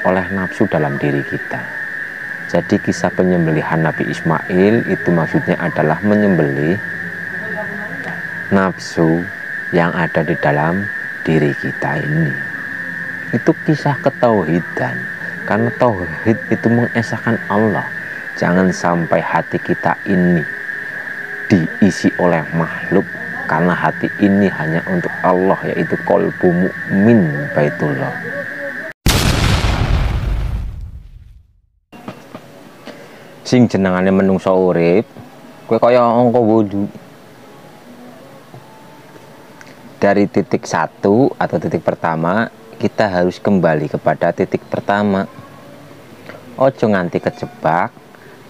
oleh nafsu dalam diri kita. Jadi kisah penyembelihan Nabi Ismail itu maksudnya adalah menyembelih nafsu yang ada di dalam diri kita ini. Itu kisah ketauhidan, karena tauhid itu mengesahkan Allah. Jangan sampai hati kita ini diisi oleh makhluk, karena hati ini hanya untuk Allah, yaitu qalbu mu'min baitullah. Sing jenengane menungso urip, kowe kaya angka wudu. Dari titik satu atau titik pertama, kita harus kembali kepada titik pertama. Ojo nganti kejebak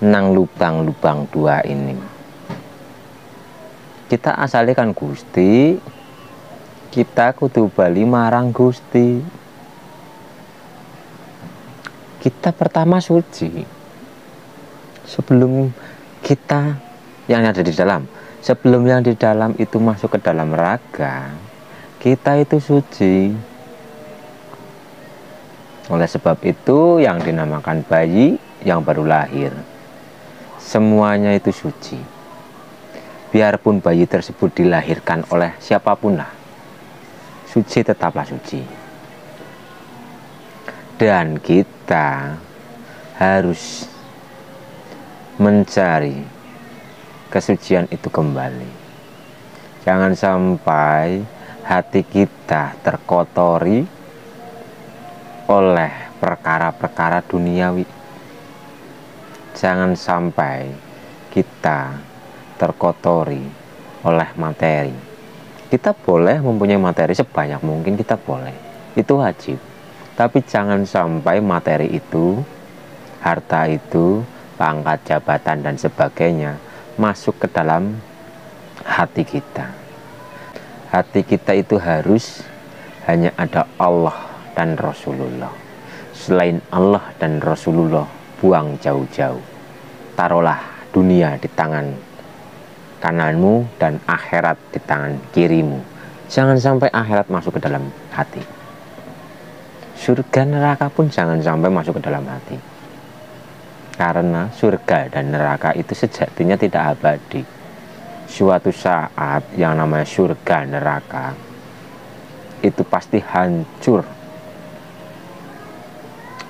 nang lubang-lubang dua ini. Kita asale kan Gusti, kita kudu bali marang Gusti. Kita pertama suci sebelum kita yang ada di dalam. Sebelum yang di dalam itu masuk ke dalam raga, kita itu suci. Oleh sebab itu yang dinamakan bayi yang baru lahir, semuanya itu suci. Biarpun bayi tersebut dilahirkan oleh siapapun lah, suci tetaplah suci. Dan kita harus mencari kesucian itu kembali. Jangan sampai hati kita terkotori oleh perkara-perkara duniawi. Jangan sampai kita terkotori oleh materi. Kita boleh mempunyai materi sebanyak mungkin, kita boleh, itu wajib. Tapi jangan sampai materi itu, harta itu, pangkat, jabatan dan sebagainya masuk ke dalam hati kita. Hati kita itu harus hanya ada Allah dan Rasulullah. Selain Allah dan Rasulullah, buang jauh-jauh. Taruhlah dunia di tangan kananmu dan akhirat di tangan kirimu. Jangan sampai akhirat masuk ke dalam hati. Surga neraka pun jangan sampai masuk ke dalam hati. Karena surga dan neraka itu sejatinya tidak abadi. Suatu saat yang namanya surga neraka itu pasti hancur.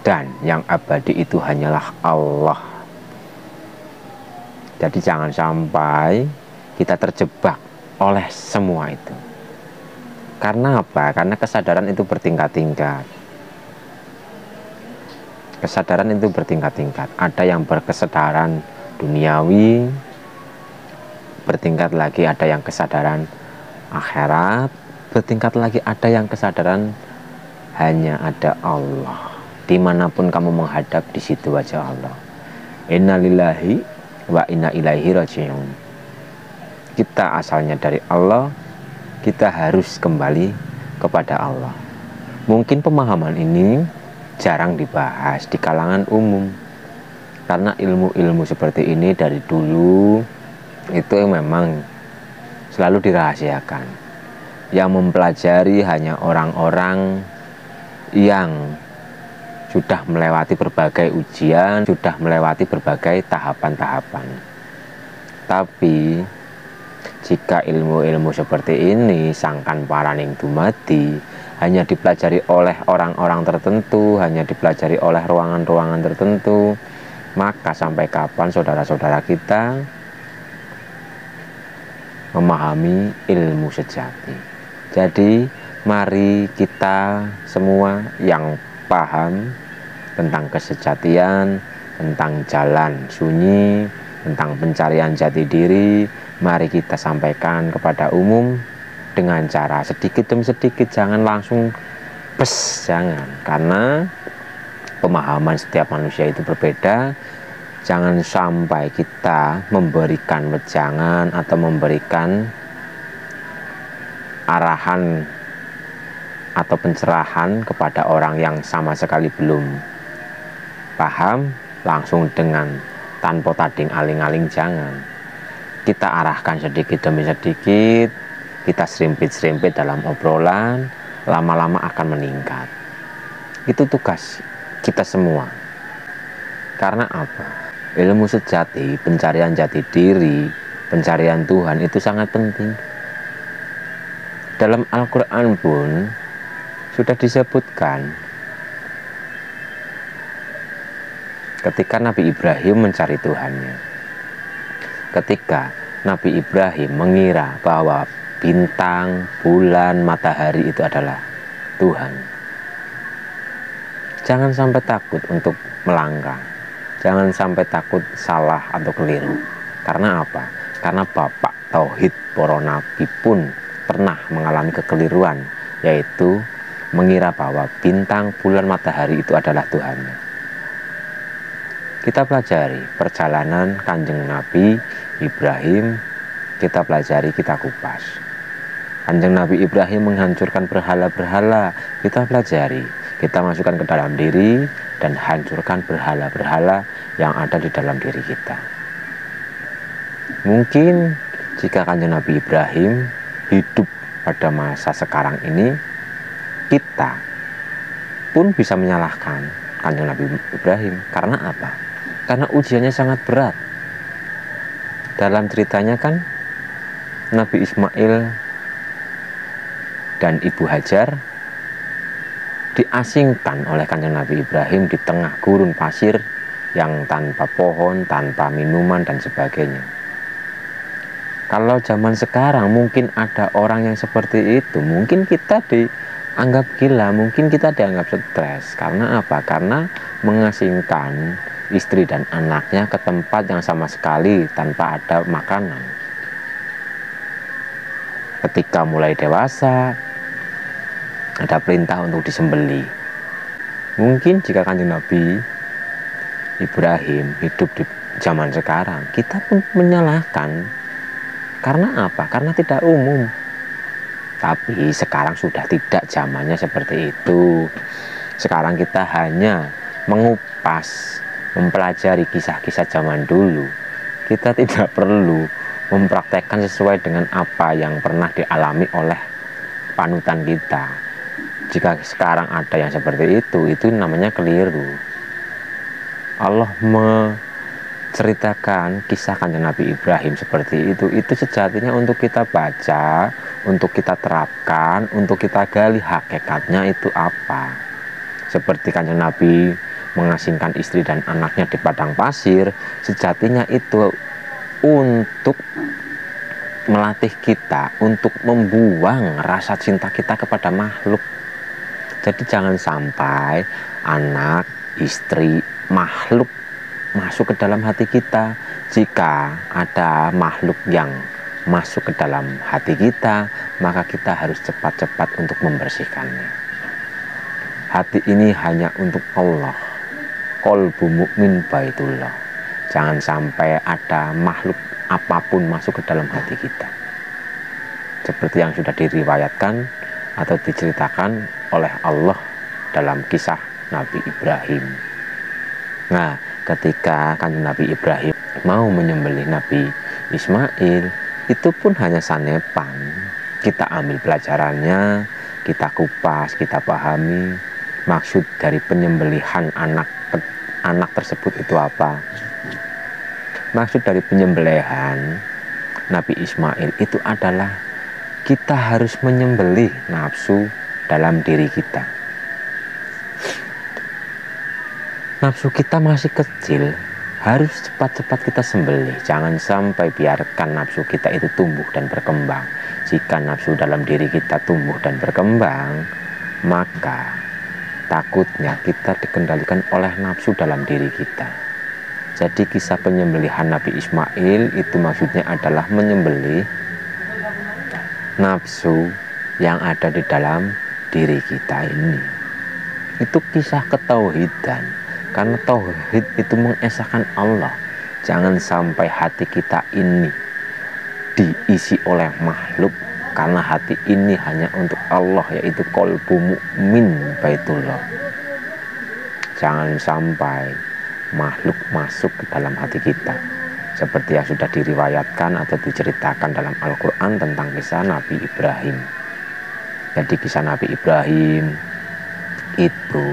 Dan yang abadi itu hanyalah Allah. Jadi jangan sampai kita terjebak oleh semua itu. Karena apa? Karena kesadaran itu bertingkat-tingkat. Kesadaran itu bertingkat-tingkat. Ada yang berkesadaran duniawi, bertingkat lagi ada yang kesadaran akhirat, bertingkat lagi ada yang kesadaran hanya ada Allah. Dimanapun kamu menghadap, di situ aja Allah. Inna lillahi wa inna ilaihi raji'un. Kita asalnya dari Allah, kita harus kembali kepada Allah. Mungkin pemahaman ini jarang dibahas di kalangan umum, karena ilmu-ilmu seperti ini dari dulu itu memang selalu dirahasiakan. Yang mempelajari hanya orang-orang yang sudah melewati berbagai ujian, sudah melewati berbagai tahapan-tahapan. Tapi jika ilmu-ilmu seperti ini sangkan paraning dumadi hanya dipelajari oleh orang-orang tertentu, hanya dipelajari oleh ruangan-ruangan tertentu, maka sampai kapan saudara-saudara kita memahami ilmu sejati? Jadi mari kita semua yang paham tentang kesejatian, tentang jalan sunyi, tentang pencarian jati diri, mari kita sampaikan kepada umum dengan cara sedikit demi sedikit, jangan langsung jangan, karena pemahaman setiap manusia itu berbeda. Jangan sampai kita memberikan wejangan atau memberikan arahan atau pencerahan kepada orang yang sama sekali belum paham, langsung dengan tanpa tading aling-aling, jangan. Kita arahkan sedikit demi sedikit, kita serimpit-serimpit dalam obrolan, lama-lama akan meningkat. Itu tugas kita semua. Karena apa? Ilmu sejati, pencarian jati diri, pencarian Tuhan itu sangat penting. Dalam Al-Quran pun sudah disebutkan ketika Nabi Ibrahim mencari Tuhannya. Ketika Nabi Ibrahim mengira bahwa bintang, bulan, matahari itu adalah Tuhan. Jangan sampai takut untuk melangkah. Jangan sampai takut salah atau keliru. Karena apa? Karena Bapak Tauhid para Nabi pun pernah mengalami kekeliruan, yaitu mengira bahwa bintang, bulan, matahari itu adalah Tuhannya. Kita pelajari perjalanan Kanjeng Nabi Ibrahim, kita pelajari, kita kupas. Kanjeng Nabi Ibrahim menghancurkan berhala-berhala, kita pelajari, kita masukkan ke dalam diri dan hancurkan berhala-berhala yang ada di dalam diri kita. Mungkin jika Kanjeng Nabi Ibrahim hidup pada masa sekarang ini, kita pun bisa menyalahkan Kanjeng Nabi Ibrahim. Karena apa? Karena ujiannya sangat berat. Dalam ceritanya kan Nabi Ismail dan Ibu Hajar diasingkan oleh Kanjeng Nabi Ibrahim di tengah gurun pasir yang tanpa pohon, tanpa minuman dan sebagainya. Kalau zaman sekarang mungkin ada orang yang seperti itu, mungkin kita dianggap gila, mungkin kita dianggap stres. Karena apa? Karena mengasingkan istri dan anaknya ke tempat yang sama sekali tanpa ada makanan. Ketika mulai dewasa, ada perintah untuk disembelih. Mungkin jika Kanjeng Nabi Ibrahim hidup di zaman sekarang, kita pun menyalahkan. Karena apa? Karena tidak umum. Tapi sekarang sudah tidak zamannya seperti itu. Sekarang kita hanya mengupas, mempelajari kisah-kisah zaman dulu. Kita tidak perlu mempraktekkan sesuai dengan apa yang pernah dialami oleh panutan kita. Jika sekarang ada yang seperti itu namanya keliru. Allah menceritakan kisah Kanjeng Nabi Ibrahim seperti itu sejatinya untuk kita baca, untuk kita terapkan, untuk kita gali hakikatnya itu apa. Seperti Kanjeng Nabi mengasingkan istri dan anaknya di padang pasir, sejatinya itu untuk melatih kita untuk membuang rasa cinta kita kepada makhluk. Jadi jangan sampai anak, istri, makhluk masuk ke dalam hati kita. Jika ada makhluk yang masuk ke dalam hati kita, maka kita harus cepat-cepat untuk membersihkannya. Hati ini hanya untuk Allah. Qalbu mu'min baitullah. Jangan sampai ada makhluk apapun masuk ke dalam hati kita. Seperti yang sudah diriwayatkan atau diceritakan oleh Allah dalam kisah Nabi Ibrahim. Nah, ketika Kanjeng Nabi Ibrahim mau menyembelih Nabi Ismail, itu pun hanya sanepan. Kita ambil pelajarannya, kita kupas, kita pahami maksud dari penyembelihan anak tersebut itu apa. Maksud dari penyembelihan Nabi Ismail itu adalah kita harus menyembelih nafsu dalam diri kita. Nafsu kita masih kecil, harus cepat-cepat kita sembelih. Jangan sampai biarkan nafsu kita itu tumbuh dan berkembang. Jika nafsu dalam diri kita tumbuh dan berkembang, maka takutnya kita dikendalikan oleh nafsu dalam diri kita. Jadi kisah penyembelihan Nabi Ismail itu maksudnya adalah menyembelih nafsu yang ada di dalam diri kita ini. Itu kisah ketauhidan. Karena tauhid itu mengesahkan Allah. Jangan sampai hati kita ini diisi oleh makhluk. Karena hati ini hanya untuk Allah, yaitu qalbu mu'min baitullah. Jangan sampai makhluk masuk ke dalam hati kita. Seperti yang sudah diriwayatkan atau diceritakan dalam Al-Quran tentang kisah Nabi Ibrahim. Jadi kisah Nabi Ibrahim itu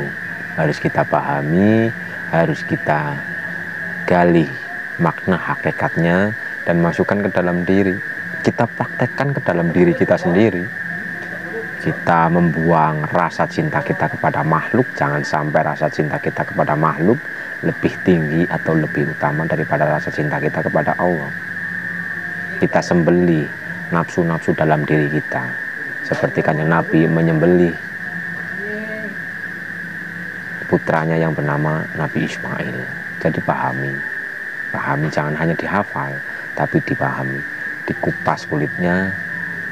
harus kita pahami, harus kita gali makna hakikatnya dan masukkan ke dalam diri. Kita praktekkan ke dalam diri kita sendiri. Kita membuang rasa cinta kita kepada makhluk. Jangan sampai rasa cinta kita kepada makhluk lebih tinggi atau lebih utama daripada rasa cinta kita kepada Allah. Kita sembelih nafsu-nafsu dalam diri kita, seperti Kanjeng Nabi menyembelih putranya yang bernama Nabi Ismail. Jadi pahami, jangan hanya dihafal, tapi dipahami, dikupas kulitnya,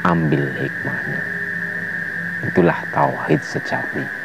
ambil hikmahnya. Itulah tauhid sejati.